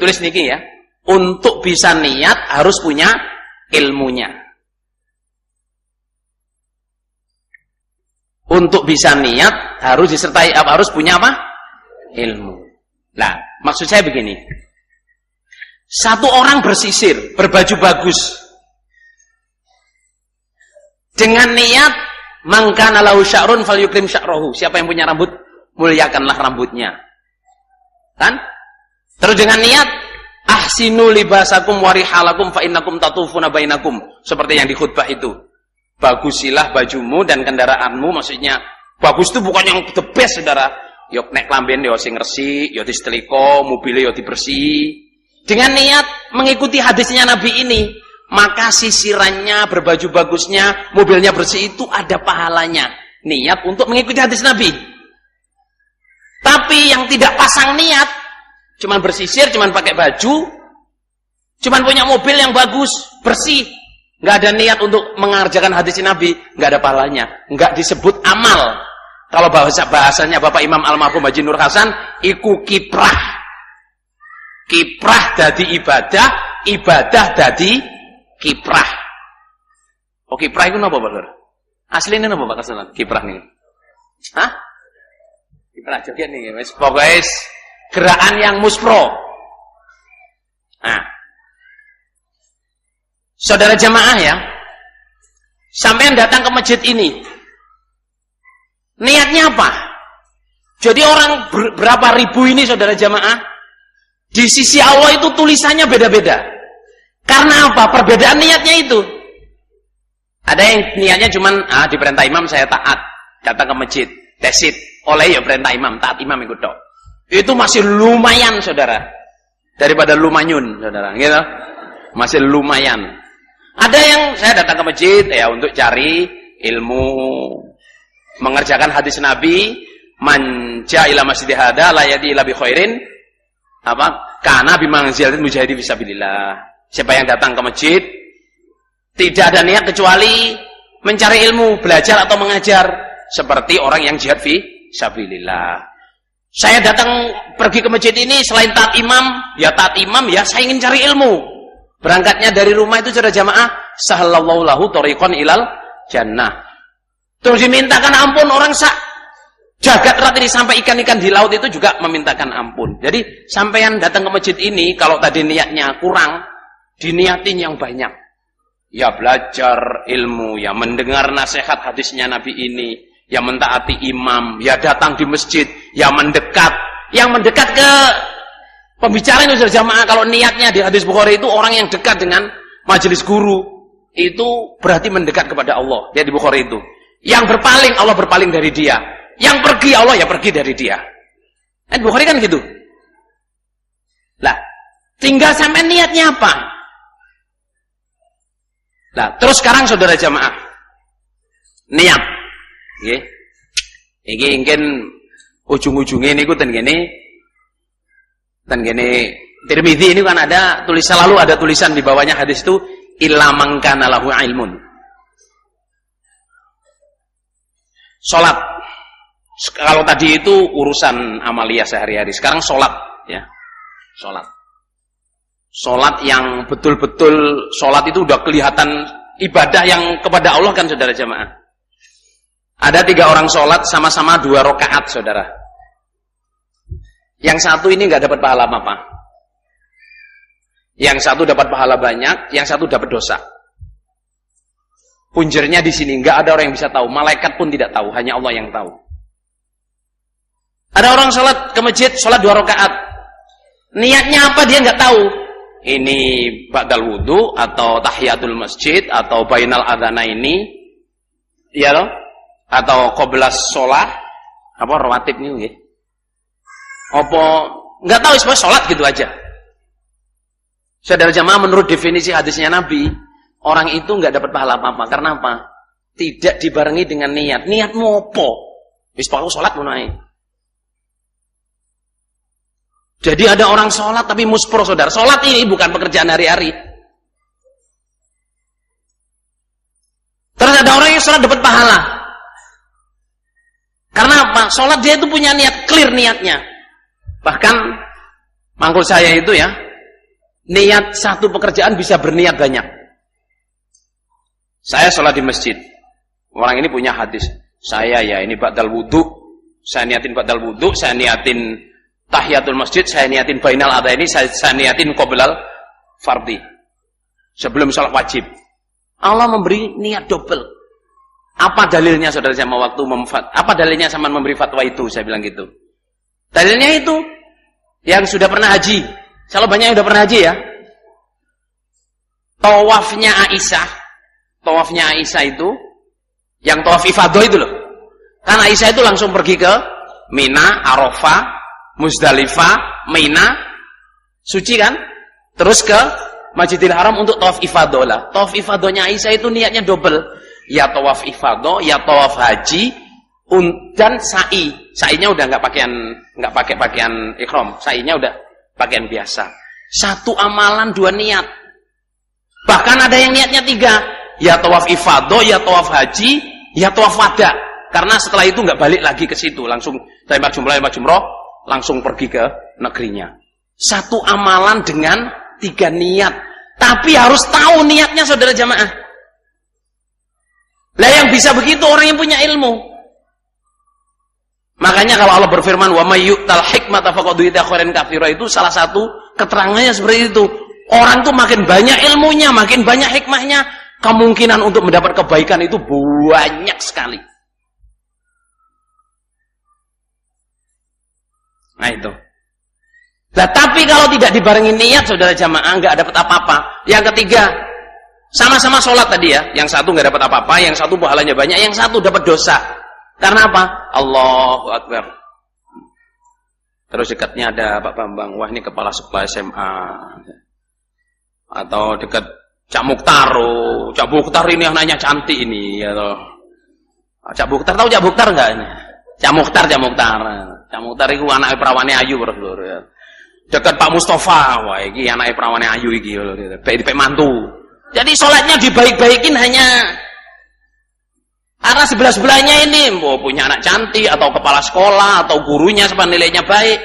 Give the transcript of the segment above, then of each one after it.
tulis niki ya. Untuk bisa niat harus punya ilmunya. Untuk bisa niat harus disertai apa? Harus punya apa? Ilmu. Nah, maksud saya begini. Satu orang bersisir, berbaju bagus. Dengan niat, mangkana lahu sya'run falyukrim sya'rahu. Siapa yang punya rambut, muliakanlah rambutnya. Kan? Terus dengan niat, ahsinu libasakum warihalakum fa innakum tatufuna bainakum. Seperti yang di khutbah itu. Bagusilah bajumu dan kendaraanmu, maksudnya bagus itu bukan yang the best, saudara. Yok nek klamben yo sing resik, yo disetrika, mobilnya yo dibersih. Dengan niat mengikuti hadisnya Nabi ini, maka sisirannya, berbaju bagusnya, mobilnya bersih itu ada pahalanya. Niat untuk mengikuti hadis Nabi. Tapi yang tidak pasang niat, cuman bersisir, cuman pakai baju, cuman punya mobil yang bagus, bersih, nggak ada niat untuk mengerjakan hadis Nabi, nggak ada pahalanya, nggak disebut amal. Kalau bahasanya Bapak Imam Almarhum Haji Nur Hasan, iku kiprah. Kiprah dadi ibadah, ibadah dadi kiprah. Oh, kiprah itu apa, Pak? Aslinya apa, Pak Kasalan? Kiprah nih. Hah? Kiprah joget nih, wis pokoke gerakan yang muspro. Nah. Saudara jamaah ya, sampean datang ke masjid ini, niatnya apa? Jadi orang berapa ribu ini saudara jamaah, di sisi Allah itu tulisannya beda-beda. Karena apa? Perbedaan niatnya itu. Ada yang niatnya cuman, diperintah imam saya taat, datang ke masjid, tesit, oleh ya perintah imam, taat imam ikut dok. Itu masih lumayan saudara, daripada lumanyun saudara, gitu. Masih lumayan. Ada yang saya datang ke masjid ya untuk cari ilmu, mengerjakan hadis Nabi, manja ila masjid hada la yati ila bi khairin apa? Kana bi manzilatin mujahidi fisabilillah. Siapa yang datang ke masjid tidak ada niat kecuali mencari ilmu, belajar atau mengajar, seperti orang yang jihad fi sabilillah. Saya datang pergi ke masjid ini selain taat imam, ya saya ingin cari ilmu. Berangkatnya dari rumah itu saudara jamaah, sahallallahu lahu thariqan ilal jannah. Terus dimintakan ampun orang jagat rat ini, sampai ikan-ikan di laut itu juga memintakan ampun. Jadi sampean datang ke masjid ini, kalau tadi niatnya kurang, diniatin yang banyak. Ya belajar ilmu, ya mendengar nasihat hadisnya Nabi ini, ya mentaati imam, ya datang di masjid, ya mendekat. Yang mendekat ke pembicaraan itu jamaah, kalau niatnya di hadis Bukhari itu orang yang dekat dengan majelis guru, itu berarti mendekat kepada Allah. Dia di Bukhari itu. Yang berpaling, Allah berpaling dari dia. Yang pergi, Allah ya pergi dari dia. Kan Bukhari kan gitu. Lah, tinggal sampai niatnya apa? Nah, terus sekarang saudara jamaah, niat. Nggih. Iki mungkin ujung-ujungnya niku ten gene Tirmidzi ini kan ada selalu ada tulisan di bawahnya hadis itu illa man kana lahu ilmun. Salat. Kalau tadi itu urusan amalia sehari-hari, sekarang salat ya. Salat. Salat yang betul-betul salat itu udah kelihatan ibadah yang kepada Allah kan saudara jamaah. Ada 3 orang salat sama-sama 2 rakaat saudara. Yang satu ini nggak dapat pahala apa-apa. Yang satu dapat pahala banyak, yang satu dapat dosa. Punjernya di sini, nggak ada orang yang bisa tahu. Malaikat pun tidak tahu, hanya Allah yang tahu. Ada orang sholat ke masjid, sholat 2 rakaat. Niatnya apa dia nggak tahu. Ini ba'dal wudu atau tahiyatul masjid atau bainal adhana ini, ya loh, atau qoblas sholat, apa rawatib ini, ya. Apa nggak tahu, sebenarnya sholat gitu aja. Saudara jamaah, menurut definisi hadisnya Nabi, orang itu nggak dapat pahala apa-apa. Karena apa? Tidak dibarengi dengan niat. Niatmu apa? Wis pokoknya sholat mulai. Jadi ada orang sholat tapi muspro saudara. Sholat ini bukan pekerjaan hari-hari. Terus ada orang yang sholat dapat pahala. Karena apa? Sholat dia itu punya niat, clear niatnya. Bahkan mangkul saya itu ya, Niat satu pekerjaan bisa berniat banyak. Saya sholat di masjid. Orang ini punya hadis. Saya ya ini ba'dal wudu. Saya niatin ba'dal wudu. Saya niatin tahiyatul masjid. Saya niatin bainal adhaini. Saya niatin qoblal fardhi. Sebelum sholat wajib. Allah memberi niat double. Apa dalilnya saudara sama waktu apa dalilnya sama memberi fatwa itu? Saya bilang gitu. Dalilnya itu yang sudah pernah haji. Kalau banyak yang sudah pernah haji ya. Tawafnya Aisyah itu yang tawaf ifadah itu loh. Karena Aisyah itu langsung pergi ke Mina, Arafah, Muzdalifah, Mina, suci kan? Terus ke Masjidil Haram untuk tawaf ifadah lah. Tawaf ifadahnya Aisyah itu niatnya double. Ya tawaf ifadah, ya tawaf haji, dan sa'i. Sa'inya udah nggak pakai pakaian ihram. Sa'inya udah pakaian biasa. Satu amalan dua niat. Bahkan ada yang niatnya tiga. Ya tawaf ifadah, ya tawaf haji, ya tawaf wada. Karena setelah itu nggak balik lagi ke situ, langsung tembak jumroh, langsung pergi ke negerinya. Satu amalan dengan tiga niat. Tapi harus tahu niatnya saudara jamaah. Lah yang bisa begitu orang yang punya ilmu. Makanya kalau Allah berfirman wa may yu'tal hikmata faqad utiya khairan katsira, itu salah satu keterangannya seperti itu. Orang tuh makin banyak ilmunya, makin banyak hikmahnya, kemungkinan untuk mendapat kebaikan itu banyak sekali. Nah itu. Nah, tapi kalau tidak dibarengi niat saudara jamaah nggak dapat apa-apa. Yang ketiga, sama-sama sholat tadi ya. Yang satu nggak dapat apa-apa, yang satu pahalanya banyak, yang satu dapat dosa. Karena apa? Allahu Akbar. Terus dekatnya ada Pak Bambang. Wah, ini kepala sekolah SMA. Atau dekat Cak Mukhtar. Cak Mukhtar ini anaknya cantik ini. Atau Cak Mukhtar, tahu Cak Mukhtar nggak ini? Cak Mukhtar. Cak Mukhtar itu anak perawane ayu bro. Dekat Pak Mustafa. Wah, ini anak perawane ayu iki. Baik mantu. Jadi sholatnya dibaik-baikin hanya karena sebelah-sebelahnya ini punya anak cantik, atau kepala sekolah, atau gurunya sebab nilainya baik.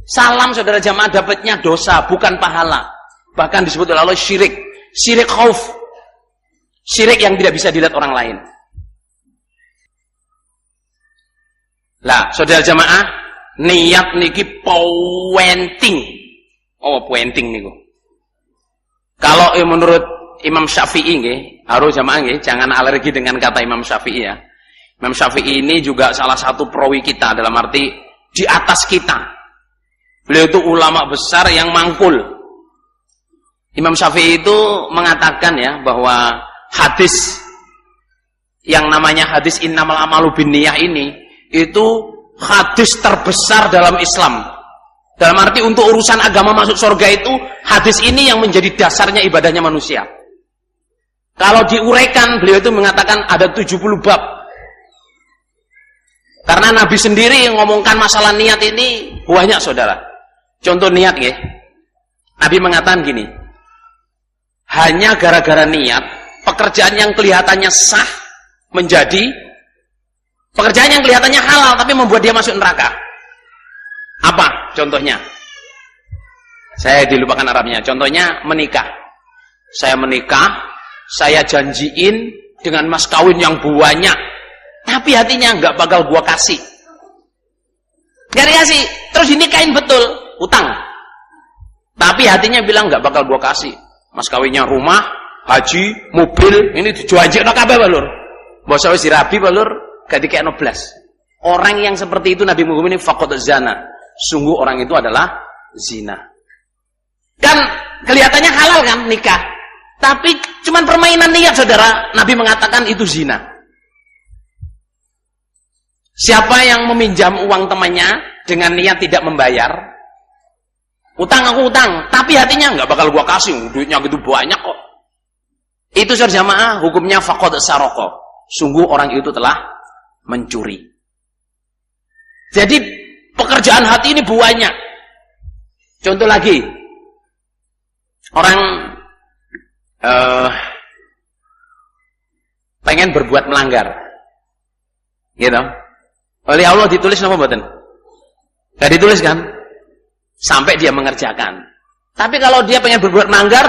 Salam saudara jamaah dapatnya dosa, bukan pahala. Bahkan disebut oleh Allah syirik. Syirik khauf. Syirik yang tidak bisa dilihat orang lain. Lah, saudara jamaah, niat niki pointing. Oh, pointing niku. Kalau menurut Imam Syafi'i nggih, harus jamaah nggih, jangan alergi dengan kata Imam Syafi'i ya. Imam Syafi'i ini juga salah satu perawi kita, dalam arti di atas kita. Beliau itu ulama besar yang mangkul. Imam Syafi'i itu mengatakan ya bahwa hadis yang namanya hadis innamal amalu binniyah ini itu hadis terbesar dalam Islam. Dalam arti untuk urusan agama masuk surga itu hadis ini yang menjadi dasarnya ibadahnya manusia. Kalau diuraikan, beliau itu mengatakan ada 70 bab. Karena Nabi sendiri yang ngomongkan masalah niat ini banyak saudara. Contoh niat ya. Nabi mengatakan gini. Hanya gara-gara niat, pekerjaan yang kelihatannya sah menjadi pekerjaan yang kelihatannya halal tapi membuat dia masuk neraka. Apa contohnya? Saya dilupakan Arabnya. Contohnya menikah. Saya menikah, saya janjiin dengan mas kawin yang banyak, tapi hatinya nggak bakal gua kasih. Nggak dikasih, terus dinikahin betul, utang. Tapi hatinya bilang nggak bakal gua kasih. Mas kawinnya rumah, haji, mobil, ini dijual-jual kabeh balur. Basa wis dirabi balur, gak dikekno blas. Orang yang seperti itu Nabi Muhammad ini faqad zana. Sungguh orang itu adalah zina. Kan kelihatannya halal kan nikah. Tapi cuman permainan niat saudara. Nabi mengatakan itu zina. Siapa yang meminjam uang temannya dengan niat tidak membayar, utang aku utang, tapi hatinya nggak bakal gua kasih, duitnya gitu banyak kok. Itu saudara jamaah hukumnya faqad saroko. Sungguh orang itu telah mencuri. Jadi pekerjaan hati ini banyak. Contoh lagi, orang pengen berbuat melanggar, gitu. Oleh Allah ditulis nama mboten? Gak ditulis kan? Sampai dia mengerjakan. Tapi kalau dia pengen berbuat melanggar,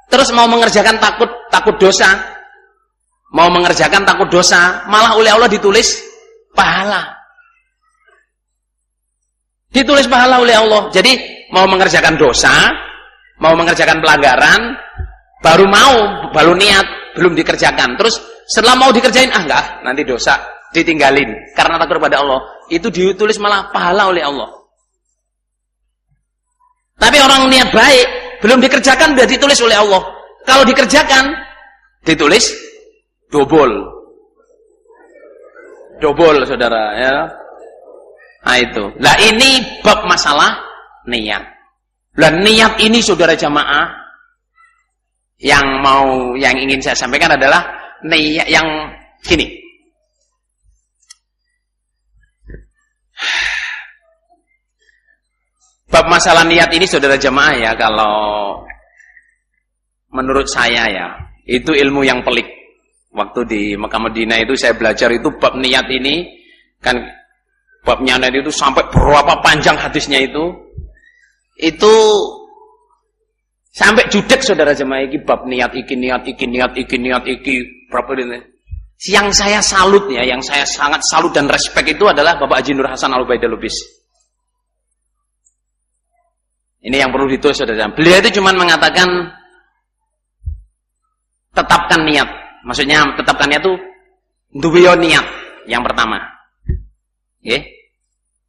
terus mau mengerjakan takut dosa, malah oleh Allah ditulis pahala. Ditulis pahala oleh Allah. Jadi mau mengerjakan dosa, mau mengerjakan pelanggaran, baru niat, belum dikerjakan. Terus setelah mau dikerjain, enggak, nanti dosa, ditinggalin karena takut kepada Allah. Itu ditulis malah pahala oleh Allah. Tapi orang niat baik, belum dikerjakan sudah ditulis oleh Allah. Kalau dikerjakan, ditulis double, saudara, ya. Nah itu. Nah ini bab masalah niat. Nah niat ini saudara jamaah, yang ingin saya sampaikan adalah niat yang gini. Bab masalah niat ini saudara jamaah ya, kalau menurut saya ya, itu ilmu yang pelik. Waktu di Mekah Madinah itu saya belajar itu bab niat ini, kan babnya niat itu sampai berapa panjang hadisnya itu sampai judek saudara jemaah iki bab niat iki berapa ini. Yang saya salut ya, yang saya sangat salut dan respect itu adalah Bapak Haji Nur Hasan Al-Ubaidillah Lubis. Ini yang perlu ditulis saudara. Beliau itu cuma mengatakan tetapkan niat. Maksudnya tetapkan niat itu duwe niat yang pertama. Nggih.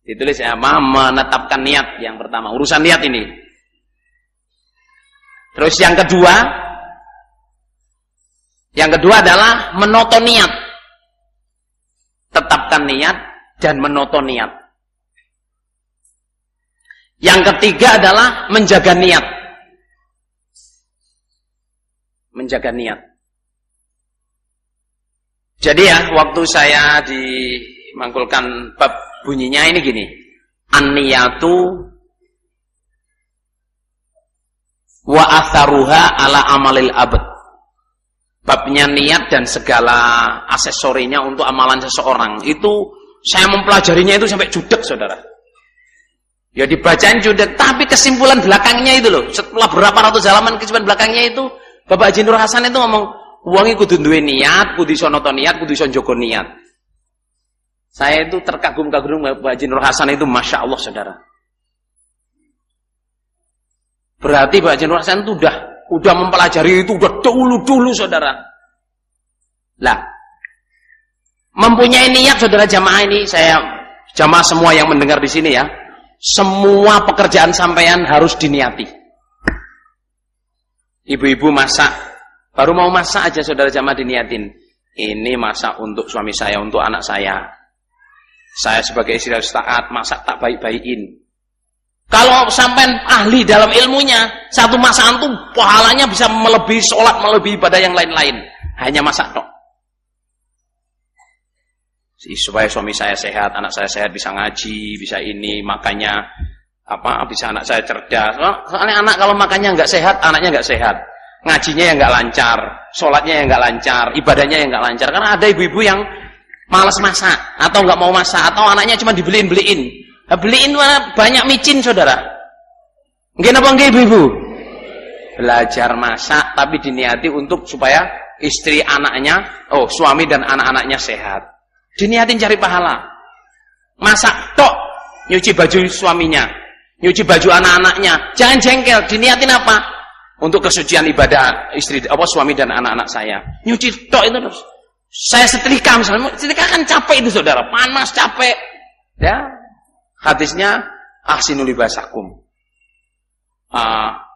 Ditulis menetapkan niat yang pertama. Urusan niat ini. Terus yang kedua adalah menoto niat. Tetapkan niat dan menoto niat. Yang ketiga adalah menjaga niat. Menjaga niat. Jadi ya, waktu saya dimangkulkan bab bunyinya ini gini. An-niyatu wa atharuha ala amalil abad. Babnya niat dan segala aksesorinya untuk amalan seseorang. Itu saya mempelajarinya itu sampai judek saudara. Ya dibacain judek, tapi kesimpulan belakangnya itu loh, setelah berapa ratus halaman kesimpulan belakangnya itu, Bapak Haji Nur Hasan itu ngomong, uangnya kudu duwe niat, kudu iso noto niat, kudu iso njogo niat. Saya itu terkagum-kagum Bapak Haji Nur Hasan itu, Masya Allah saudara. Berarti Bapak Haji Nur Hasan itu udah mempelajari itu, udah dulu saudara. Lah, mempunyai niat saudara jamaah ini, jamaah semua yang mendengar di sini ya, semua pekerjaan sampean harus diniati. Ibu-ibu masak, baru mau masak aja saudara jamaah diniatin. Ini masak untuk suami saya, untuk anak saya. Saya sebagai istri harus taat, masak tak baik-baikin. Kalau sampean ahli dalam ilmunya, satu masakan tuh pahalanya bisa melebihi sholat, melebihi ibadah yang lain-lain. Hanya masak tok. Supaya suami saya sehat, anak saya sehat, bisa ngaji, bisa ini, makanya bisa anak saya cerdas. Soalnya anak kalau makannya nggak sehat, anaknya nggak sehat, ngajinya yang nggak lancar, sholatnya yang nggak lancar, ibadahnya yang nggak lancar. Karena ada ibu-ibu yang malas masak atau nggak mau masak, atau anaknya cuma beliin. Beliin banyak micin saudara. Nggih napa nggih ibu-ibu? Belajar masak tapi diniati untuk supaya istri anaknya, suami dan anak-anaknya sehat. Diniatin cari pahala. Masak tok, nyuci baju suaminya, nyuci baju anak-anaknya. Jangan jengkel, diniatin apa? Untuk kesucian ibadah suami dan anak-anak saya. Nyuci tok itu terus. Saya setrika misalnya, setrika kan capek itu saudara, panas capek. Ya, hadisnya ahsinu libasakum.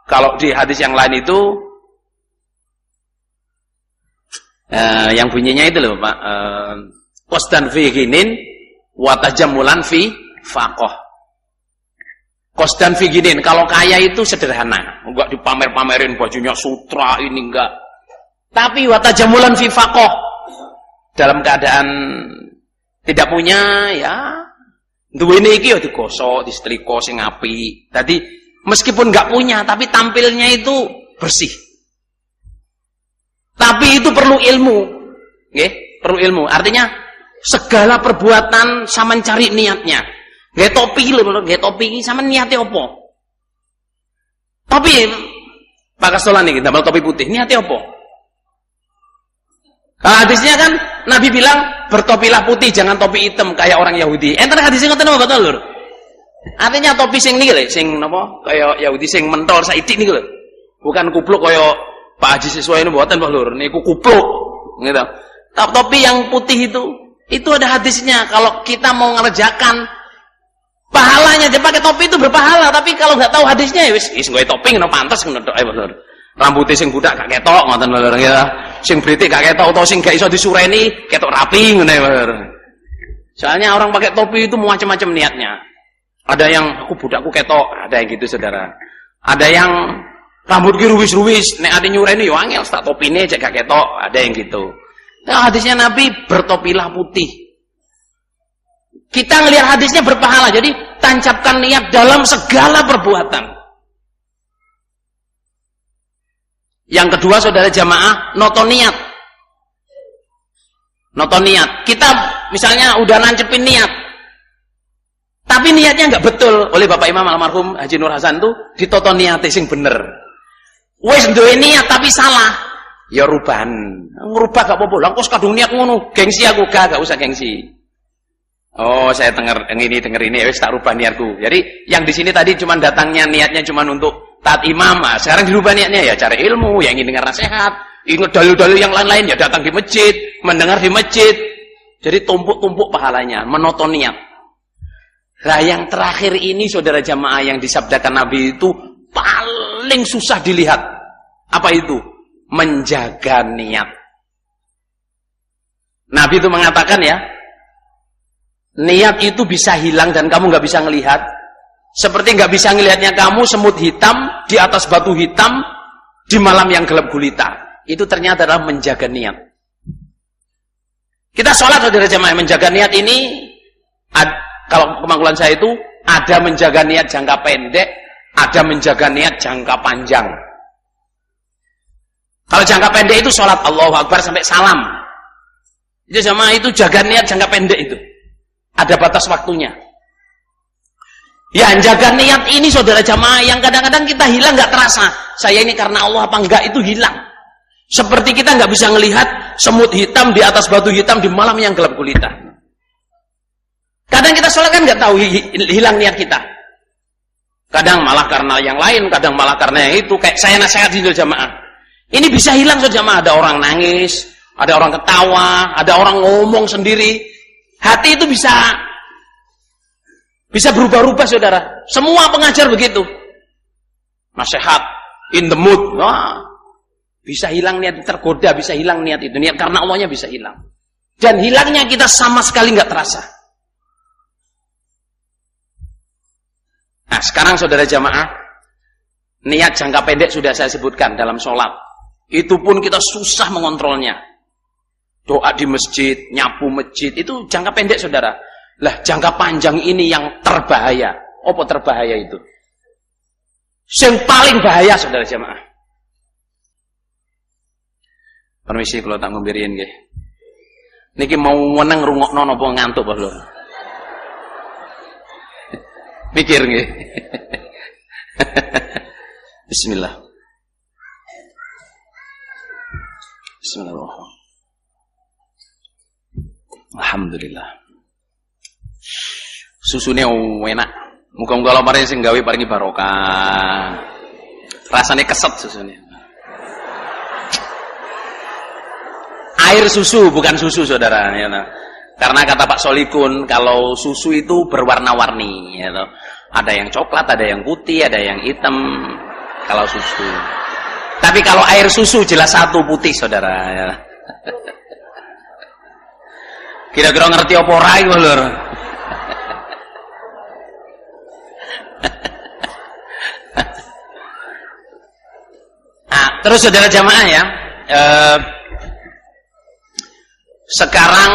Kalau di hadis yang lain itu yang bunyinya itu loh Pak. Qasdan fi ginin wa tajammulan fi faqah. Qasdan fi ginin, kalau kaya itu sederhana, enggak dipamer-pamerin bajunya sutra ini enggak. Tapi wa tajammulan fi faqah, dalam keadaan tidak punya ya duwene iki ya digosok, disetrika sing apik. Dadi meskipun enggak punya tapi tampilnya itu bersih. Tapi itu perlu ilmu. Nggih, perlu ilmu. Artinya segala perbuatan sama cari niatnya. Nggih topi lho, nggih topi iki sama niate apa? Topi Pak Kastolan nih, damel topi putih. Niatnya apa? Nah, hadisnya kan Nabi bilang bertopilah putih, jangan topi hitam kayak orang Yahudi. Enten hadisnya ngoten apa betul, Lur? Artinya topi sing niki lho, sing napa? Kayak Yahudi sing mentol saidik niki lho. Bukan kupluk kayak Pak Haji Siswa ini mboten, Pak Lur. Niku kupluk. Gitu. Topi yang putih itu ada hadisnya. Kalau kita mau ngerjakan pahalanya aja pakai topi itu berpahala, tapi kalau nggak tahu hadisnya ya wis nggawe topi ngono pantes ngono tok ae, Lur. Rambutnya sing budak gak ketok ngoten Lur ya. Sing britik gak ketok utawa sing gak iso disureni ketok rapi ngono Lur. Soalnya orang pakai topi itu macam-macam niatnya. Ada yang aku budakku ketok, ada yang gitu Saudara. Ada yang rambut ki ruwis-ruwis, nek ade nyureni yo angel tak topine cek gak ketok, ada yang gitu. Nah, hadisnya Nabi bertopilah putih. Kita ngelihat hadisnya berpahala, jadi tancapkan niat dalam segala perbuatan. Yang kedua Saudara jamaah, noto niat. Noto niat. Kita misalnya udah nancepin niat, tapi niatnya nggak betul oleh Bapak Imam almarhum Haji Nur Hasan tuh ditoto niatnya sing bener. Wes duwe niat tapi salah, ya rubahan. Ngerubah gak apa-apa. Lah kok kadung niat ngono, gengsi aku gak usah gengsi. Oh, saya denger ini, wes tak rubah niatku. Jadi yang di sini tadi cuma datangnya niatnya cuma untuk taat imam. Nah, sekarang dirubah niatnya ya cari ilmu, yang ingin dengar nasihat, ingat dalil-dalil yang lain-lain ya datang di masjid, mendengar di masjid. Jadi tumpuk-tumpuk pahalanya, menoto niat. Nah, yang terakhir ini Saudara jamaah yang disabdakan Nabi itu paling susah dilihat. Apa itu? Menjaga niat. Nabi itu mengatakan ya, niat itu bisa hilang dan kamu nggak bisa ngelihat. Seperti nggak bisa ngelihatnya kamu semut hitam di atas batu hitam di malam yang gelap gulita. Itu ternyata adalah menjaga niat. Kita sholat Saudara jamaah, menjaga niat ini kalau pemangkulan saya itu ada menjaga niat jangka pendek, ada menjaga niat jangka panjang. Kalau jangka pendek itu sholat Allahu Akbar sampai salam. Itu jamaah itu jaga niat jangka pendek itu. Ada batas waktunya. Ya, jaga niat ini Saudara jamaah yang kadang-kadang kita hilang nggak terasa. Saya ini karena Allah apa enggak itu hilang. Seperti kita nggak bisa ngelihat semut hitam di atas batu hitam di malam yang gelap gulita. Kadang kita sholat kan nggak tahu hilang niat kita. Kadang malah karena yang lain, kadang malah karena yang itu. Kayak saya nasihat di jamaah. Ini bisa hilang Saudara jamaah. Ada orang nangis, ada orang ketawa, ada orang ngomong sendiri. Hati itu bisa berubah-ubah Saudara. Semua pengajar begitu. Nasihat in the mood. Wah, bisa hilang niat, tergoda, bisa hilang niat itu. Niat karena Allahnya bisa hilang. Dan hilangnya kita sama sekali nggak terasa. Nah, sekarang Saudara jamaah, niat jangka pendek sudah saya sebutkan dalam sholat. Itu pun kita susah mengontrolnya. Doa di masjid, nyapu masjid, itu jangka pendek Saudara. Lah, jangka panjang ini yang terbahaya. Apa terbahaya itu? Yang paling bahaya Saudara jamaah. Permisi kalau tak ngomberin nggih. Niki mau meneng rungokno napa ngantuk Pak Lur? Mikir nggih. Bismillah. Bismillahirrahmanirrahim. Alhamdulillah. Susune enak. Muga-muga Allah paring sing gawe paringi barokah. Rasane keset susune. Air susu bukan susu Saudara ya. Karena kata Pak Solikun kalau susu itu berwarna-warni ya. Ada yang coklat, ada yang putih, ada yang hitam kalau susu. Tapi kalau air susu jelas satu putih Saudara ya. Kira-kira ngerti apa ora iku Lur? Nah, terus Saudara jamaah ya, sekarang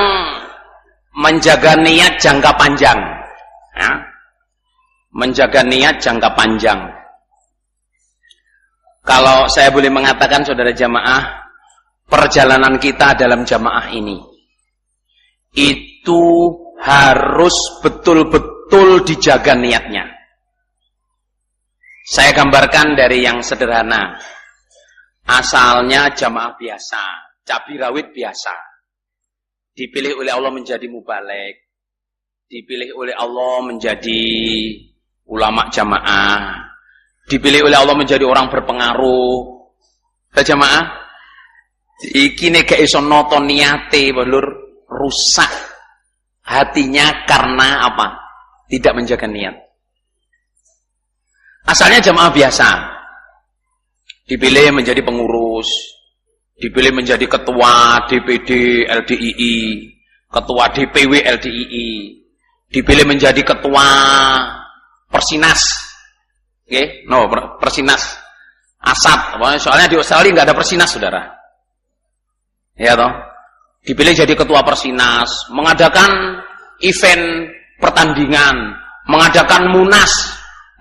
menjaga niat jangka panjang ya. Menjaga niat jangka panjang. Kalau saya boleh mengatakan Saudara jamaah, perjalanan kita dalam jamaah ini itu harus betul-betul dijaga niatnya. Saya gambarkan dari yang sederhana. Asalnya jamaah biasa, cabai rawit biasa. Dipilih oleh Allah menjadi mubalek. Dipilih oleh Allah menjadi ulama jamaah. Dipilih oleh Allah menjadi orang berpengaruh. Jamaah, iki nek gak iso noto niate, Lur, rusak hatinya karena apa? Tidak menjaga niat. Asalnya jamaah biasa. Dipilih menjadi pengurus, dipilih menjadi ketua DPD LDII, ketua DPW LDII, dipilih menjadi ketua Persinas. Oke, no, Persinas Asad. Soalnya di Australia nggak ada Persinas, saudara. Ya toh. Dipilih jadi ketua Persinas, mengadakan event pertandingan, mengadakan munas,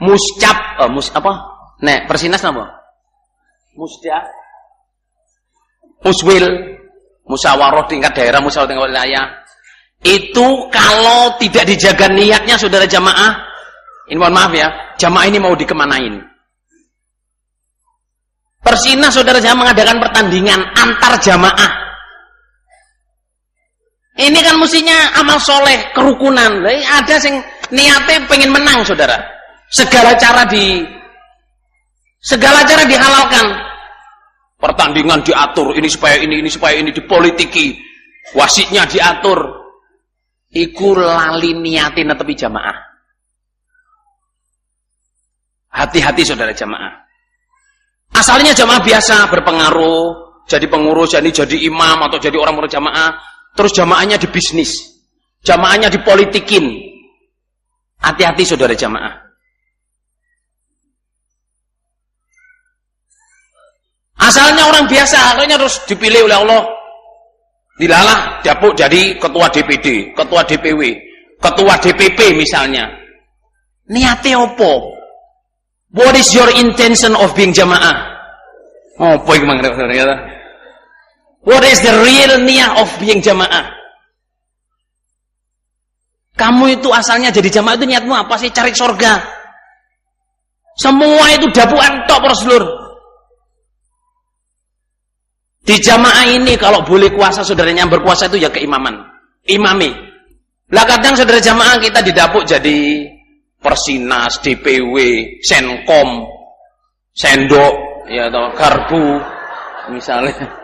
muscap, apa? Nek Persinas apa? Musda, muswil, musyawarah tingkat daerah, musyawarah tingkat wilayah. Itu kalau tidak dijaga niatnya, saudara jamaah, ini mohon maaf ya, jamaah ini mau dikemanain? Persinas, saudara jamaah, mengadakan pertandingan antar jamaah. Ini kan mestinya amal soleh, kerukunan. Ada yang niatnya pengen menang, saudara. Segala cara dihalalkan. Pertandingan diatur, ini supaya ini dipolitiki, wasitnya diatur. Iku lali niatin netepi jamaah. Hati-hati saudara jamaah. Asalnya jamaah biasa berpengaruh, jadi pengurus, jadi imam atau jadi orang berjamaah, terus jamaahnya dibisnis, jamaahnya dipolitikin. Hati-hati saudara jamaah. Asalnya orang biasa, akhirnya terus dipilih oleh Allah. Dilalah dapuk jadi ketua DPD, ketua DPW, ketua DPP misalnya. Niatnya apa? What is your intention of being jamaah? Apa iki mang ternyata? What is the real niat of being jamaah? Kamu itu asalnya jadi jamaah itu niatmu apa sih? Cari surga. Semua itu dapuan tok para sedulur. Di jamaah ini kalau boleh kuasa saudaranya yang berkuasa itu ya keimaman, imami. Lah kadang saudara jamaah kita didapuk jadi Persinas, DPW, Senkom, Sendok, ya atau Garbu misalnya.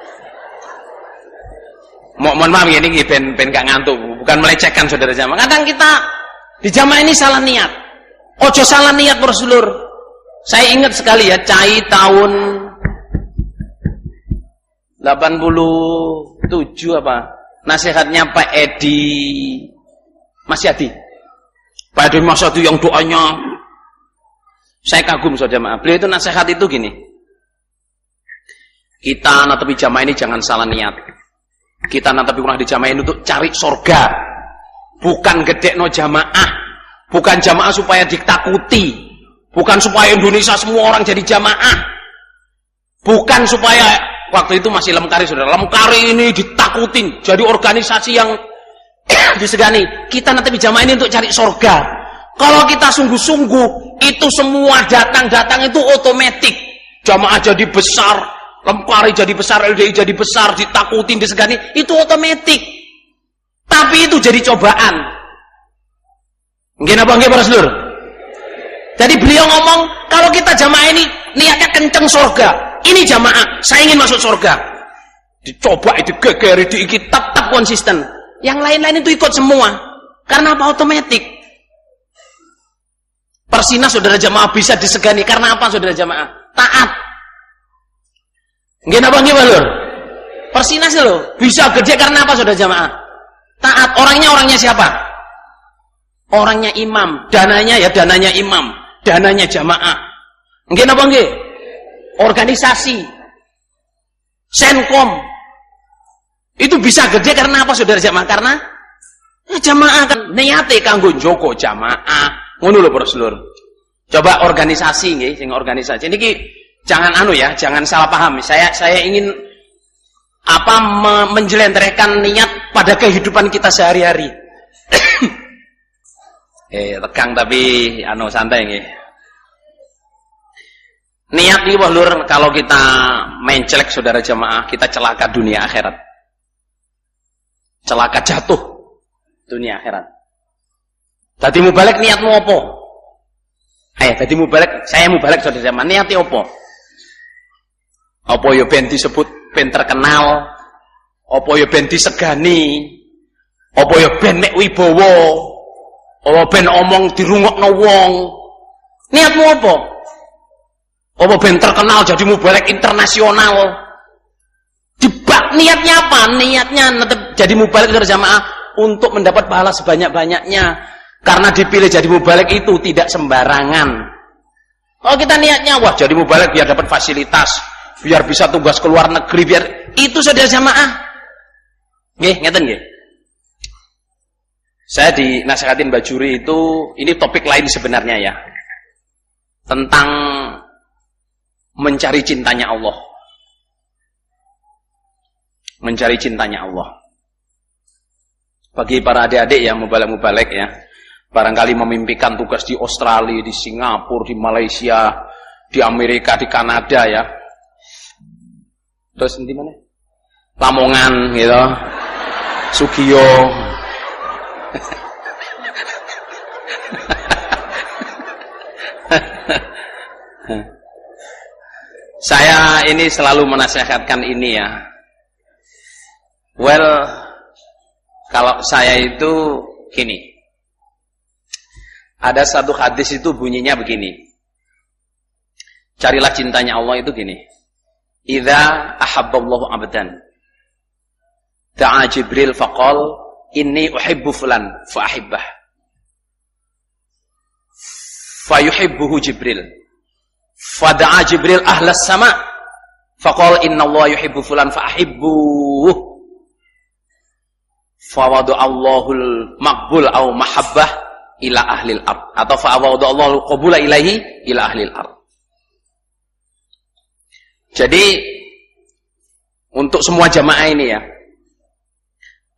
Mohon maaf ya ini ben gak ngantuk, bukan melecehkan saudara jamaah. Kadang kita di jamaah ini salah niat. Ojo salah niat bersulur. Saya ingat sekali ya, cai tahun 87 apa? Nasihatnya Pak Edi Masyadi. Pak Edi Masyadi yang doanya saya kagum saudara jamaah. Beliau itu nasihat itu gini. Kita natepi jamaah ini jangan salah niat. Kita natepi kurang di jamaah ini untuk cari surga. Bukan gedekno jamaah. Bukan jamaah supaya ditakuti. Bukan supaya Indonesia semua orang jadi jamaah. Bukan supaya waktu itu masih Lemkari, saudara. Lemkari ini ditakutin, jadi organisasi yang disegani. Kita nanti jamaah ini untuk cari surga. Kalau kita sungguh-sungguh, itu semua datang-datang itu otomatis. Jamaah jadi besar, Lemkari jadi besar, LDI jadi besar, ditakutin, disegani, itu otomatis. Tapi itu jadi cobaan. Nggih napa nggih para sedulur? Jadi beliau ngomong, kalau kita jamaah ini niatnya kenceng surga. Ini jamaah, saya ingin masuk surga. Dicoba, digegeri, diikut, tetap konsisten. Yang lain-lain itu ikut semua. Karena apa? Otomatis. Persinas saudara jamaah bisa disegani. Karena apa saudara jamaah? Taat. Nggih napa nggih, Lur? Persinas loh, bisa gede karena apa saudara jamaah? Taat. Orangnya siapa? Orangnya imam. Dananya ya dananya imam. Dananya jamaah. Nggih napa nggih? Organisasi Senkom itu bisa gede karena apa saudara jamaah? Karena ya jamaah kan niate kanggo njogo jamaah. Ngono lho para sedulur. Coba organisasi nggih, sing organisasi niki jangan jangan salah paham. Saya ingin menjelentrehkan niat pada kehidupan kita sehari-hari. Tegang tapi santai nggih. Niat ini lur, kalau kita mencelek saudara jamaah, kita celaka dunia akhirat. Celaka jatuh dunia akhirat. Tadi mubalek niatmu apa? Ayo, tadi mubalek, saya mubalek saudara jamaah, niatnya apa? Apa ya ben disebut ben terkenal? Apa ya ben disegani? Apa ya ben mek wibawa? Apa ben omong dirungokno wong? Niatmu apa? Apa ben terkenal jadi mubalek internasional? Dibak niatnya apa? Niatnya jadi mubalek jamaah untuk mendapat pahala sebanyak-banyaknya. Karena dipilih jadi mubalek itu tidak sembarangan. Oh kita niatnya wah jadi mubalek biar dapat fasilitas, biar bisa tugas ke luar negeri, biar itu saudara jamaah. Nggih, ngeten nggih. Saya dinasihatin Mbak Juri itu, ini topik lain sebenarnya ya. Tentang mencari cintanya Allah. Mencari cintanya Allah. Bagi para adik-adik yang mubalek-mubalek ya, barangkali memimpikan tugas di Australia, di Singapura, di Malaysia, di Amerika, di Kanada ya. Terus di mana? Lamongan gitu. Sugiyo. Saya ini selalu menasihatkan ini ya. Well, kalau saya itu gini. Ada satu hadis itu bunyinya begini. Carilah cintanya Allah itu gini. Idza ahabballahu 'abdan da'a Jibril faqal inni uhibbu fulan fa ahibbah. Fayuhibbuhu Jibril. Fada'a Jibril ahlas sama faqala innallaha yuhibbu fulan fa ahibbuhu. Fawadu Allahul maqbul au mahabbah ila ahlil ard, atau fawadu Allahul qabula ilaihi ila ahlil ard. Jadi untuk semua jamaah ini ya,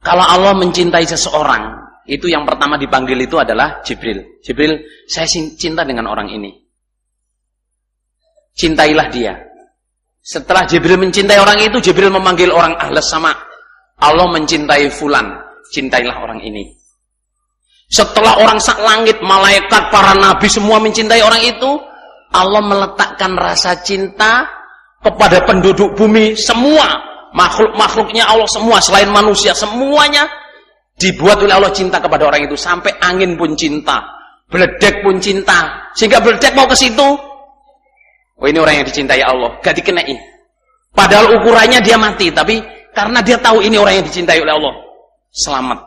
kalau Allah mencintai seseorang, itu yang pertama dipanggil itu adalah Jibril. Jibril, saya cinta dengan orang ini. Cintailah dia. Setelah Jibril mencintai orang itu, Jibril memanggil orang ahlas sama. Allah mencintai fulan, cintailah orang ini. Setelah orang sak langit, malaikat, para nabi semua mencintai orang itu, Allah meletakkan rasa cinta kepada penduduk bumi semua, makhluk-makhluknya Allah semua selain manusia, semuanya dibuat oleh Allah cinta kepada orang itu. Sampai angin pun cinta, beledek pun cinta, sehingga beledek mau ke situ, oh ini orang yang dicintai Allah, gak dikenai. Padahal ukurannya dia mati, tapi karena dia tahu ini orang yang dicintai oleh Allah, selamat.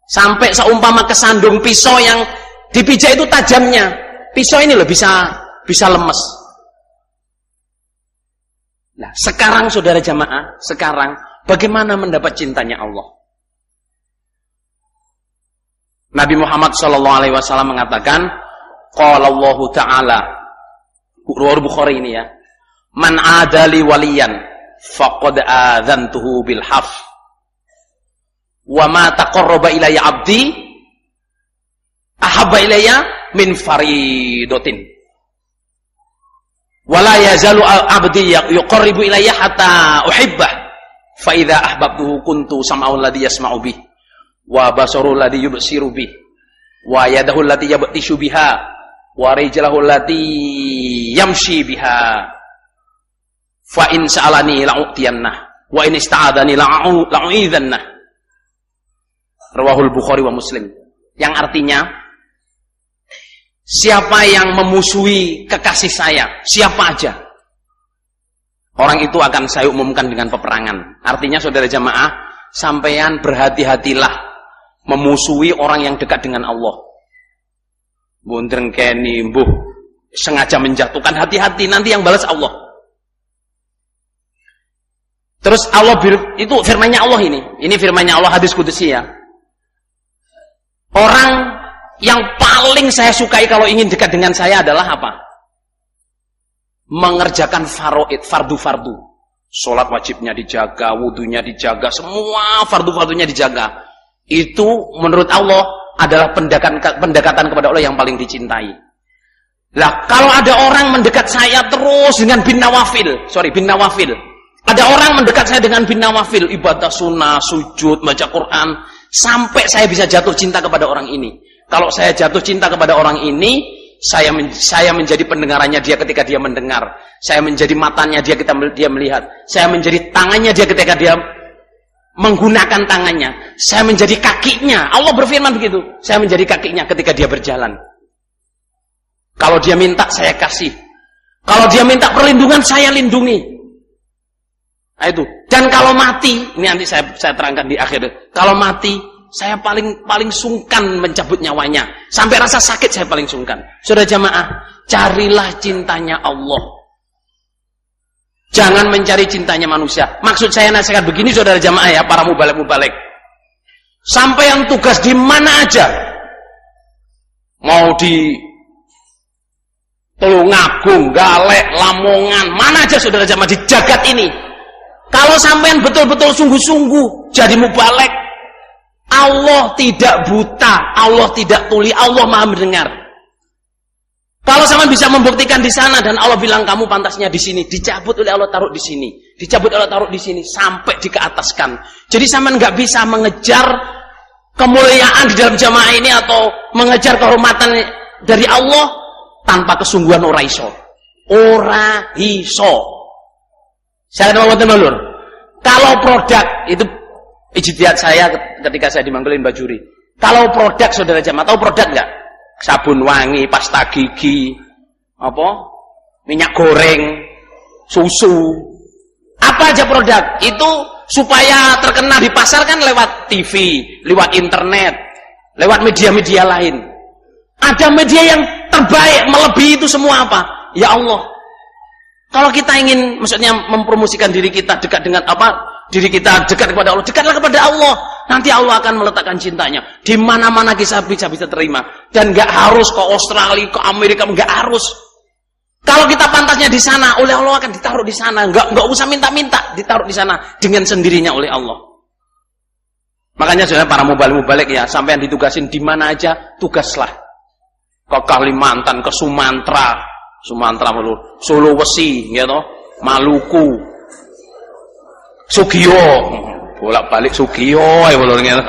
Sampai seumpama kesandung pisau yang dipijak itu tajamnya, pisau ini loh bisa lemes. Nah, sekarang saudara jamaah, sekarang bagaimana mendapat cintanya Allah? Nabi Muhammad SAW mengatakan, qala Allah Ta'ala, riwayat Bukhari ini ya, man adali waliyan faqad adzantuhu bil haf wa ma taqarraba ilayya abdi ahabba ilayya min faridatin wala yazalu abdi yuqarribu ilayya hatta uhibbah fa idza ahbabtuhu kuntu sam'ahu alladhi yasma'u bih wa basaruhu alladhi yubsiru bih wa yadahu allati yabtishu biha wa rijluhu allati yamshi biha fa in sa'alani la'utiyannah wa in ista'adani la'u'idzannah. Rawahul Bukhari wa Muslim. Yang artinya, siapa yang memusuhi kekasih saya, siapa aja, orang itu akan saya umumkan dengan peperangan. Artinya saudara jamaah, sampean berhati-hatilah memusuhi orang yang dekat dengan Allah. Bundrengkeni, mbuh sengaja menjatuhkan, hati-hati, nanti yang balas Allah. Terus Allah itu firman-Nya Allah ini. Ini firman-Nya Allah, hadis qudsi ya. Orang yang paling saya sukai kalau ingin dekat dengan saya adalah apa? Mengerjakan faraid, fardu-fardu. Salat wajibnya dijaga, wudunya dijaga, semua fardu-fardunya dijaga. Itu menurut Allah adalah pendekatan kepada Allah yang paling dicintai. Lah kalau ada orang mendekat saya terus dengan bin Nawafil. Ada orang mendekat saya dengan bin Nawafil, ibadah sunnah, sujud, baca Quran, sampai saya bisa jatuh cinta kepada orang ini. Kalau saya jatuh cinta kepada orang ini, saya menjadi pendengarannya dia ketika dia mendengar. Saya menjadi matanya dia ketika dia melihat. Saya menjadi tangannya dia ketika dia menggunakan tangannya. Saya menjadi kakinya. Allah berfirman begitu. Saya menjadi kakinya ketika dia berjalan. Kalau dia minta, saya kasih. Kalau dia minta perlindungan, saya lindungi. Nah, itu. Dan kalau mati, ini nanti saya terangkan di akhir. Kalau mati, saya paling sungkan mencabut nyawanya. Sampai rasa sakit saya paling sungkan. Saudara jamaah, carilah cintanya Allah. Jangan mencari cintanya manusia. Maksud saya nasihat begini saudara jamaah ya, para mubalek-mubalek. Sampai yang tugas di mana aja. Mau di Tulungagung, Galek, Lamongan, mana aja saudara jamaah di jagat ini. Kalau sampean betul-betul sungguh-sungguh jadi mubalek, Allah tidak buta, Allah tidak tuli, Allah Maha mendengar. Kalau sampean bisa membuktikan di sana dan Allah bilang kamu pantasnya di sini, dicabut oleh Allah taruh di sini, dicabut oleh Allah taruh di sini sampai dikeataskan. Jadi sampean nggak bisa mengejar kemuliaan di dalam jamaah ini atau mengejar kehormatan dari Allah tanpa kesungguhan ora iso. Ora iso. Saya mau ngomong, kalau produk itu ijtihad saya ketika saya dimanggilin Bajuri. Kalau produk saudara jamaah tahu produk nggak? Sabun wangi, pasta gigi, minyak goreng, susu, apa aja produk itu supaya terkenal di pasar kan lewat TV, lewat internet, lewat media-media lain. Ada media yang terbaik melebihi itu semua apa? Ya Allah. Kalau kita ingin maksudnya mempromosikan diri kita dekat dengan diri kita dekat kepada Allah, dekatlah kepada Allah. Nanti Allah akan meletakkan cintanya. Di mana-mana kita bisa terima. Dan nggak harus ke Australia, ke Amerika, nggak harus. Kalau kita pantasnya di sana, oleh Allah akan ditaruh di sana. Nggak usah minta-minta, ditaruh di sana dengan sendirinya oleh Allah. Makanya sebenarnya para mubalik ya, sampai yang ditugasin di mana aja, tugaslah. Ke Kalimantan, ke Sumatera, Sulawesi, gitu, Maluku, Sugio, bolak-balik Sugio, ya bolong gitu.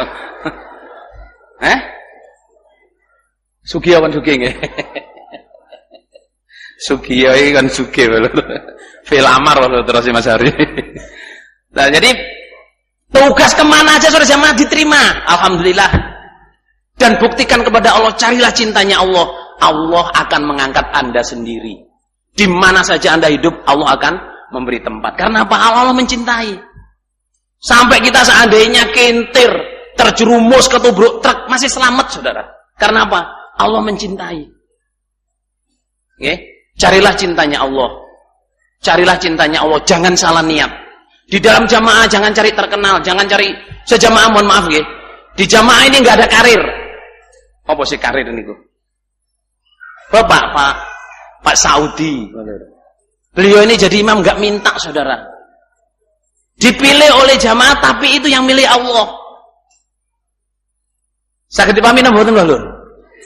Sugio kan Sugih nggih. Sugio iki kan Sugih lho. Filamar lho terus Mas Hari. Nah, jadi tugas kemana aja saudara jamaah diterima, alhamdulillah. Dan buktikan kepada Allah, carilah cintanya Allah. Allah akan mengangkat Anda sendiri. Di mana saja Anda hidup, Allah akan memberi tempat. Karena apa? Allah mencintai. Sampai kita seandainya kentir, terjerumus ke tubruk truk, masih selamat saudara. Karena apa? Allah mencintai. Okay? Carilah cintanya Allah. Carilah cintanya Allah. Jangan salah niat. Di dalam jamaah jangan cari terkenal, jangan cari sejamaah, mohon maaf ya. Di jamaah ini nggak ada karir. Apa sih karir ini kok? Pak Saudi. Beliau ini jadi imam nggak minta saudara. Dipilih oleh jamaah tapi itu yang milih Allah. Sakit dipahami mboten lho.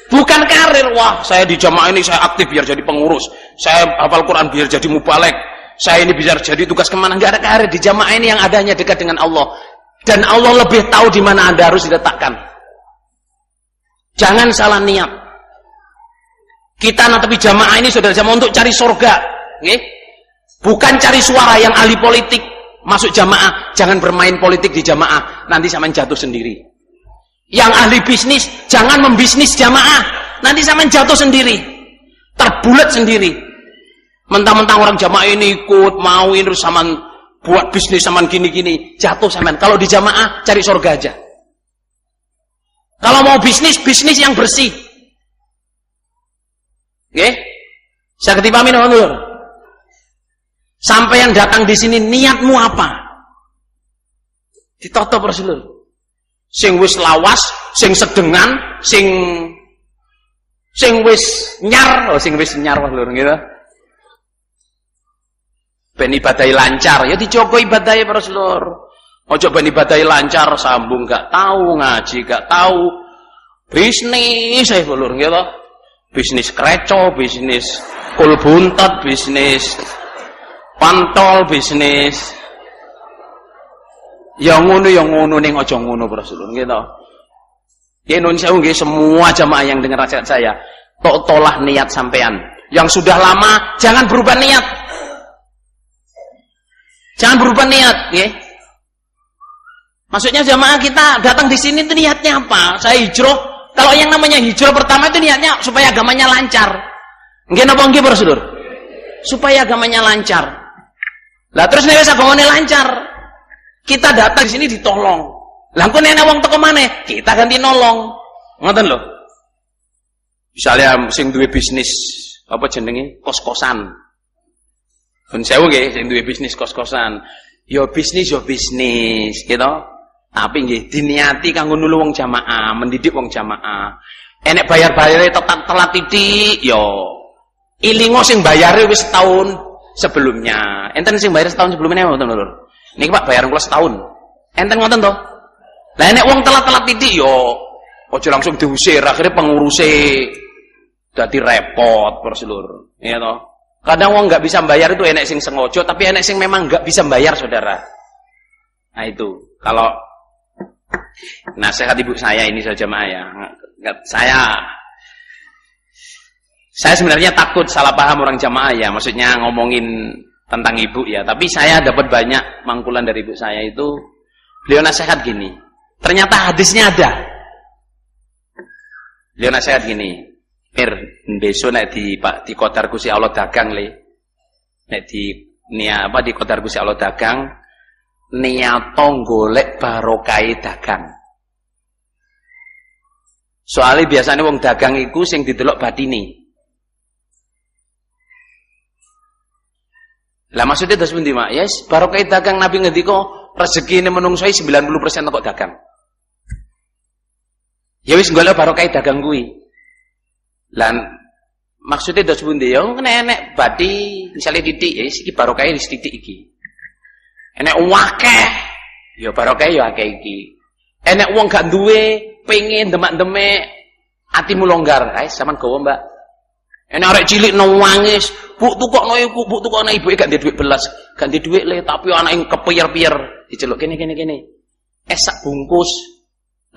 Bukan karir, wah saya di jamaah ini saya aktif biar jadi pengurus. Saya hafal Quran biar jadi mubalek. Saya ini biar jadi tugas kemana, nggak ada karir. Di jamaah ini yang adanya dekat dengan Allah. Dan Allah lebih tahu di mana Anda harus diletakkan. Jangan salah niat. Kita nanti jamaah ini saudara jamaah untuk cari surga, okay? Bukan cari suara yang ahli politik masuk jamaah. Jangan bermain politik di jamaah, nanti sama jatuh sendiri. Yang ahli bisnis jangan membisnis jamaah, nanti sama jatuh sendiri, terbulat sendiri. Mentang-mentang orang jamaah ini ikut mau ini terus sama buat bisnis sama gini-gini, jatuh sama. Kalau di jamaah cari surga aja. Kalau mau bisnis yang bersih. Oke? Saya ketipamin Allah. Sampai yang datang di sini niatmu apa? Ditotop Rasulullah. Sing wis lawas, sing sedengan, sing wis nyar, sing wis nyar lho gitu. Ben ibadahe lancar, ya dijogo ibadahe Rasulullah. Ojo ben ibadahe lancar sambung gak tahu, ngaji gak tahu, bisnis saya ulur gitu. Bisnis kreco, bisnis kul buntet, bisnis pantol, bisnis yang ngono ning aja ngono Rasulullah gitu. Ya Indonesia nggih semua jamaah yang dengar nasihat saya, tolah niat sampean. Yang sudah lama jangan berubah niat. Jangan berubah niat, nggih. Maksudnya jamaah kita datang di sini itu niatnya apa? Saya hijrah. Kalau yang namanya hijrah pertama itu niatnya supaya agamanya lancar. Nggih napa nggih Rasulullah? Supaya agamanya lancar. Lah terus nek wis agamane lancar, kita datang di sini ditolong. Lah engko nek wong teko maneh, kita ganti nolong. Ngoten lho. Misalnya sing duwe bisnis apa jenenge? Kos-kosan. Ben sewu nggih sing duwe bisnis kos-kosan. Yo bisnis gitu. Tapi nggih diniati kanggo nulung wong jamaah, mendidik wong jamaah. Enek bayar-bayare telat titik yo ilingo sing bayare wis setahun sebelumnya. Enten sing bayar setahun sebelumnya ngoten lho. Niki Pak bayar kula setahun. Enten ngoten to? Lah enek wong telat titik yo aja langsung diusir, akhirnya pengurusnya dadi repot Rasulullah. Iya toh? Kadang wong enggak bisa bayar itu enek sing sengaja, tapi enek sing memang enggak bisa bayar, Saudara. Nah itu, kalau nasihat ibu saya ini saja ya. Saya sebenarnya takut salah paham orang jamaah ya, maksudnya ngomongin tentang ibu ya. Tapi saya dapat banyak mangkulan dari ibu saya itu, beliau nasihat gini. Ternyata hadisnya ada. Beliau nasihat gini, Mir, besok nek di Qadar Gusti Allah dagang le. Nek di Qadar Gusti Allah dagang, niato golek barokai dagang. Soalnya biasanya wong dagang iku sing didelok batine. Lah maksudnya terus pundi Mak? Yes, barokai dagang Nabi ngendika rezekine menungso 90% kok dagang. Ya wis golek barokai dagang kuwi. Lan maksudnya terus pundi ya enek bati misale titik ya iki barokai wis titik iki. Enek wakeh, ya barokah ya akeh iki. Enek wong gak duwe, pengen demak-demek, atimu longgar, guys, sampean gowo, Mbak. Enek arek cilik nangis, "Bu tukokno iku, Bu tukokno ibuke gak ndek dhuwit belas, gak ndek dhuwit le, tapi anake kepiyer-piyer." Diceluk kene. Es sak bungkus.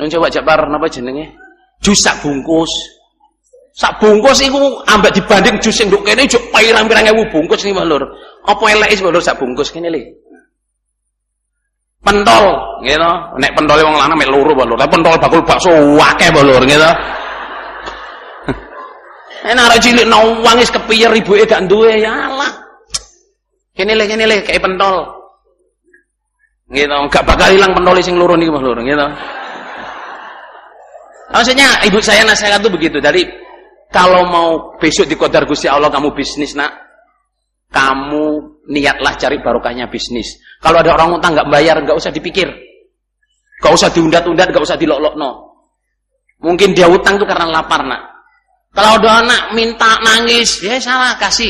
Nang coba Jakbar napa jenenge? Jus sak bungkus. Sak bungkus iku ambek dibanding jus sing nduk kene juk pirang-pirang ewu bungkus iki, Lur. Apa eleke wis Lur sak bungkus kene le? Pentol, gitu. Nek pentole wong lanang mek loro wae lho. Lah pentol bakul bakso akeh wae lho, gitu. Enak arek cilik nangis kepiyer ibuke gak duwe, ya Allah. Kene le kayak pentol. Gitu, gak bakal ilang pentole sing loro niki Mas lho, gitu. Maksudnya ibu saya nasihat tuh begitu. Dari kalau mau besok di Qadar Gusti Allah kamu bisnis, Nak, kamu niatlah cari barokahnya bisnis. Kalau ada orang utang nggak bayar, nggak usah dipikir, nggak usah diundat-undat, nggak usah dilok-lokno. Mungkin dia utang tuh karena lapar, Nak. Kalau ada anak minta nangis, ya salah kasih.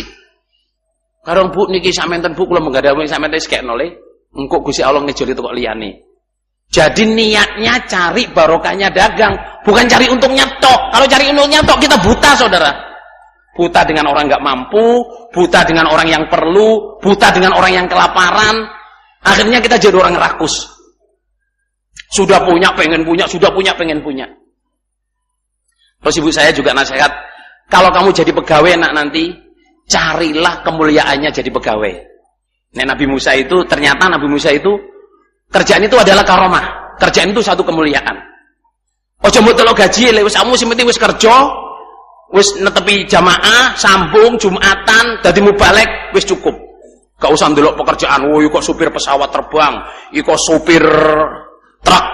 Karena Bu niki samenten Bu, kalau menggadawi samenten sekek nole, engkau Gusti Allah ngejoli itu kok liyane. Jadi niatnya cari barokahnya dagang, bukan cari untungnya tok. Kalau cari untungnya tok kita buta, Saudara. Buta dengan orang nggak mampu, buta dengan orang yang perlu, buta dengan orang yang kelaparan. Akhirnya kita jadi orang rakus. Sudah punya, pengen punya, sudah punya, pengen punya. Terus ibu saya juga nasihat, kalau kamu jadi pegawai nak nanti, carilah kemuliaannya jadi pegawai. Nah, Nabi Musa itu, ternyata Nabi Musa itu, kerjaan itu adalah karomah. Kerjaan itu satu kemuliaan. Ojo mbok telok gaji, wis kamu sing penting wis kerja, wis netepi jamaah, sambung, Jumatan, dadi mubalek, wis cukup. Gak usah ndelok pekerjaan, oh kok supir pesawat terbang, iko supir truk,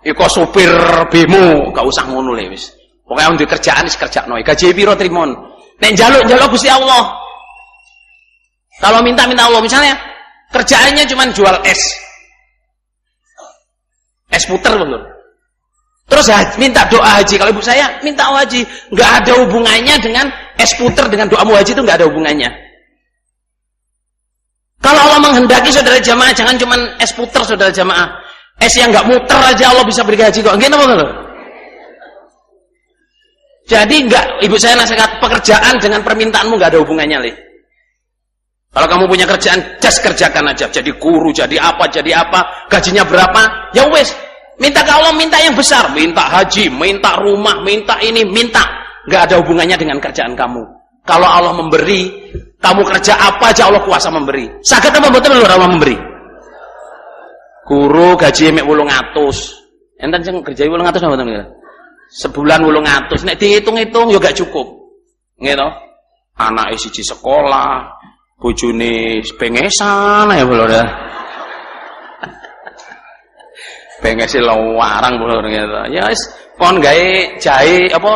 iko supir bemo, gak usah ngono le wis. Pokoke ndek kerjaan wis kerjakno, gaji piro trimon. Nek njaluk Gusti Allah. Kalau minta Allah, misalnya kerjaannya cuma jual es. Es puter betul. Terus minta doa haji. Kalau ibu saya minta haji, nggak ada hubungannya dengan es puter dengan doamu haji itu nggak ada hubungannya. Kalau Allah menghendaki saudara jamaah, jangan cuma es puter saudara jamaah. Es yang nggak muter aja Allah bisa beri haji kok. Gimana betul? Jadi ibu saya nasihat, pekerjaan dengan permintaanmu nggak ada hubungannya, Le. Kalau kamu punya kerjaan, just kerjakan aja. Jadi guru, jadi apa, gajinya berapa, ya wes. Minta ke Allah, minta yang besar, minta haji, minta rumah, minta ini, minta. Nggak ada hubungannya dengan kerjaan kamu. Kalau Allah memberi, kamu kerja apa aja Allah kuasa memberi. Saged apa mboten lho Allah memberi? Guru gaji mek 800. Enten sing kerja 800 napa mboten? Sebulan 800. Nek dihitung-hitung ya gak cukup. Gitu. Anake siji sekolah, bojone pengesan ya lho ya. Pengese lawarang lho gitu. Ya wis kon gawe jahe apa?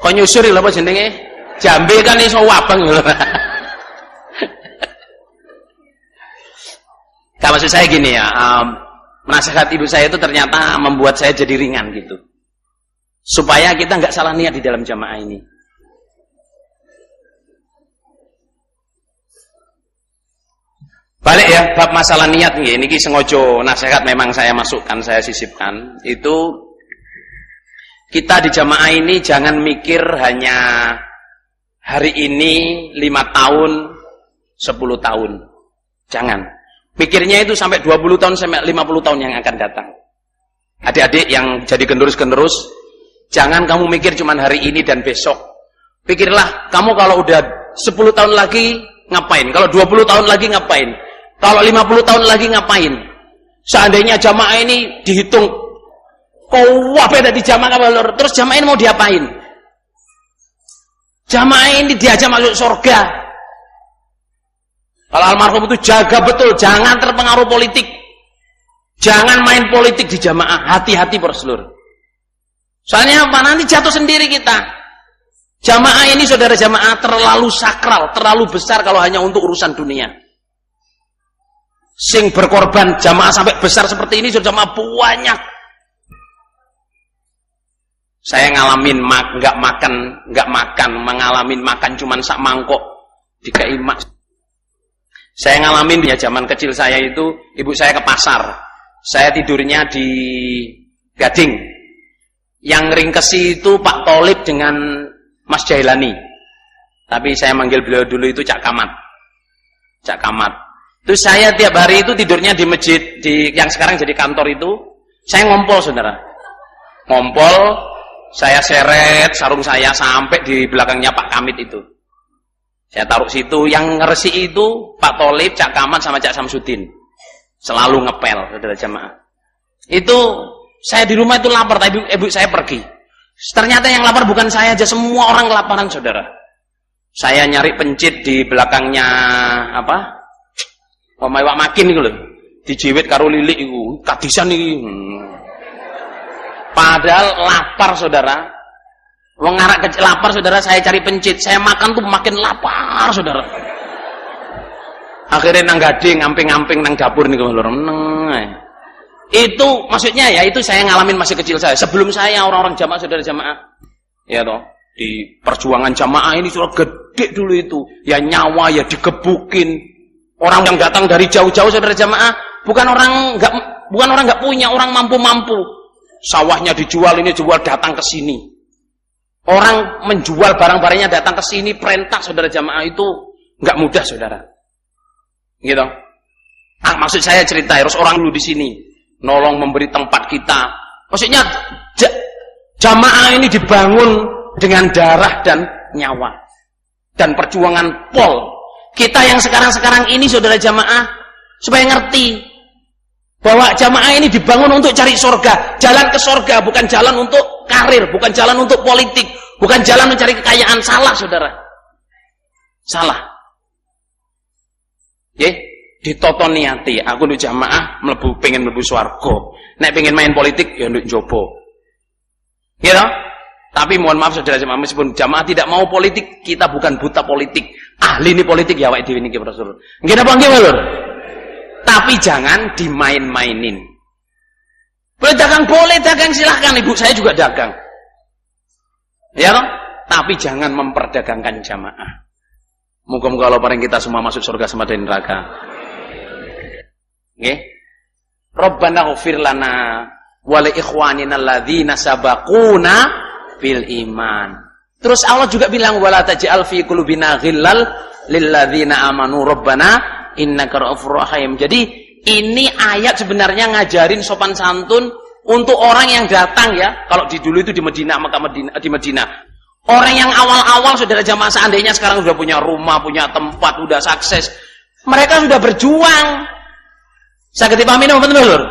Kon nyusur lho apa jenenge? Jambe kan iso wabang lho. Kalau maksud saya gini ya, nasihat ibu saya itu ternyata membuat saya jadi ringan gitu. Supaya kita nggak salah niat di dalam jamaah ini. Balik ya, bab masalah niat nih. Ini sengojo nasihat memang saya masukkan, saya sisipkan. Itu kita di jamaah ini jangan mikir hanya hari ini 5 tahun, 10 tahun. Jangan. Mikirnya itu sampai 20 tahun, sampai 50 tahun yang akan datang. Adik-adik yang jadi generus-generus, jangan kamu mikir cuman hari ini dan besok. Pikirlah, kamu kalau udah 10 tahun lagi ngapain? Kalau 20 tahun lagi ngapain? Kalau 50 tahun lagi ngapain? Seandainya jamaah ini dihitung, kau beda di jamaah kabalor, terus jamaah ini mau diapain? Jamaah ini diajak masuk surga. Kalau almarhum itu jaga betul, jangan terpengaruh politik. Jangan main politik di jamaah, hati-hati berseluruh. Soalnya apa? Nanti jatuh sendiri kita. Jamaah ini saudara jamaah terlalu sakral, terlalu besar kalau hanya untuk urusan dunia. Sing berkorban jamaah sampai besar seperti ini sudah jamaah banyak. Saya ngalamin nggak makan, mengalamin makan cuman sak mangkok dikai mak. Saya ngalamin ya zaman kecil saya itu, ibu saya ke pasar. Saya tidurnya di Gading. Yang ringkesi itu Pak Tolib dengan Mas Jailani. Tapi saya manggil beliau dulu itu Cak Kamat. Cak Kamat. Itu saya tiap hari itu tidurnya di masjid yang sekarang jadi kantor itu. Saya ngompol saudara. Ngompol, saya seret sarung saya sampai di belakangnya Pak Kamit itu. Saya taruh situ, yang ngeresi itu Pak Tolib, Cak Kamat sama Cak Samsudin. Selalu ngepel, saudara jamaah. Itu saya di rumah itu lapar, tapi ibu saya pergi. Ternyata yang lapar bukan saya aja, semua orang kelaparan saudara. Saya nyari pencit di belakangnya apa? Omai Wak Makin itu loh. Dijiwit karo lilik itu, kadisan itu. Padahal lapar saudara. Wong ngarak kecil lapar saudara, saya cari pencit, saya makan tuh makin lapar saudara. Akhirnya nang Gading, ngamping-ngamping nang dapur nih kalau meneng. Itu maksudnya ya itu saya ngalamin masih kecil saya. Sebelum saya orang-orang jamaah saudara jamaah, ya toh di perjuangan jamaah ini sudah gede dulu itu. Ya nyawa ya digebukin. Orang yang datang dari jauh-jauh saudara jamaah, bukan orang nggak punya, orang mampu-mampu. Sawahnya dijual, ini jual datang ke sini. Orang menjual barang-barangnya datang ke sini, perintah saudara jamaah itu nggak mudah saudara. Gitu. Maksud saya cerita harus orang dulu di sini nolong memberi tempat kita. Maksudnya jamaah ini dibangun dengan darah dan nyawa dan perjuangan pol. Kita yang sekarang-sekarang ini saudara jamaah supaya ngerti bahwa jamaah ini dibangun untuk cari surga, jalan ke surga, bukan jalan untuk karir, bukan jalan untuk politik, bukan jalan mencari kekayaan. Salah saudara, salah. Ditoto niati, aku nu jamaah pengen mlebu swarga. Nek pengen main politik ya nduk njobo. Gitu? Tapi mohon maaf saudara jamaah, meskipun jamaah tidak mau politik, kita bukan buta politik. Ahli ini politik ya awake dhewe niki Rasul. Nggih napa nggih, Lur? Tapi jangan dimain-mainin. Boleh dagang silahkan, ibu saya juga dagang. Ya toh? Tapi jangan memperdagangkan jamaah. Muga-muga Allah paring kita semua masuk surga sama dari neraka. Nggih. Rabbana ighfir lana wa li ikhwanina alladzina sabaquna bil iman. Terus Allah juga bilang wala taj'al fi qulubina ghillal lil ladzina amanu rabbana innaka ra'ufur rahim. Jadi ini ayat sebenarnya ngajarin sopan santun untuk orang yang datang ya. Kalau di dulu itu di Madinah, di Madinah. Orang yang awal-awal saudara jamaah seandainya sekarang sudah punya rumah, punya tempat, sudah sukses. Mereka sudah berjuang. Saya dipahami apa betul?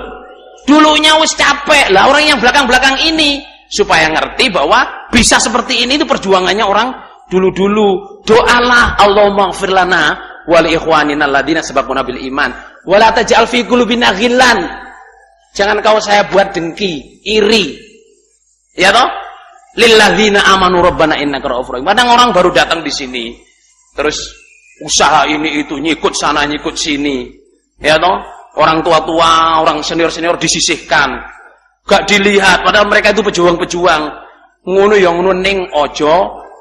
Dulunya wis capek lah orang yang belakang-belakang ini supaya ngerti bahwa bisa seperti ini itu perjuangannya orang dulu-dulu. Doalah Allahumma ighfir lana wa li ikhwanina alladziina sabaquna bil iman wa la taj'al fi qulubina ghillan. Jangan kau saya buat dengki, iri. Ya toh? Lil ladzina amanu rabbana innaka ra'ufur rahim. Kadang orang baru datang di sini terus usaha ini itu nyikut sana nyikut sini. Ya toh? Orang tua-tua, orang senior-senior disisihkan. Gak dilihat padahal mereka itu pejuang-pejuang. Ngono yang ngono ning ojo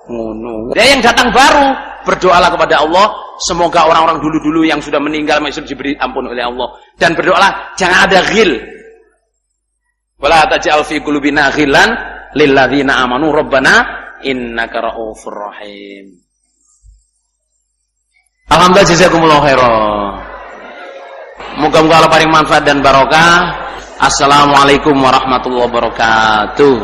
ngono. Dia yang datang baru berdoalah kepada Allah, semoga orang-orang dulu-dulu yang sudah meninggal masih diberi ampun oleh Allah dan berdoalah jangan ada ghil. Wala taj'al fi qulubina ghillan lil ladzina amanu rabbana innaka ra'ufur rahim. Alhamdulillah jazakumullahu khairan. Moga-moga Allah paling manfaat dan barokah. Assalamualaikum warahmatullahi wabarakatuh.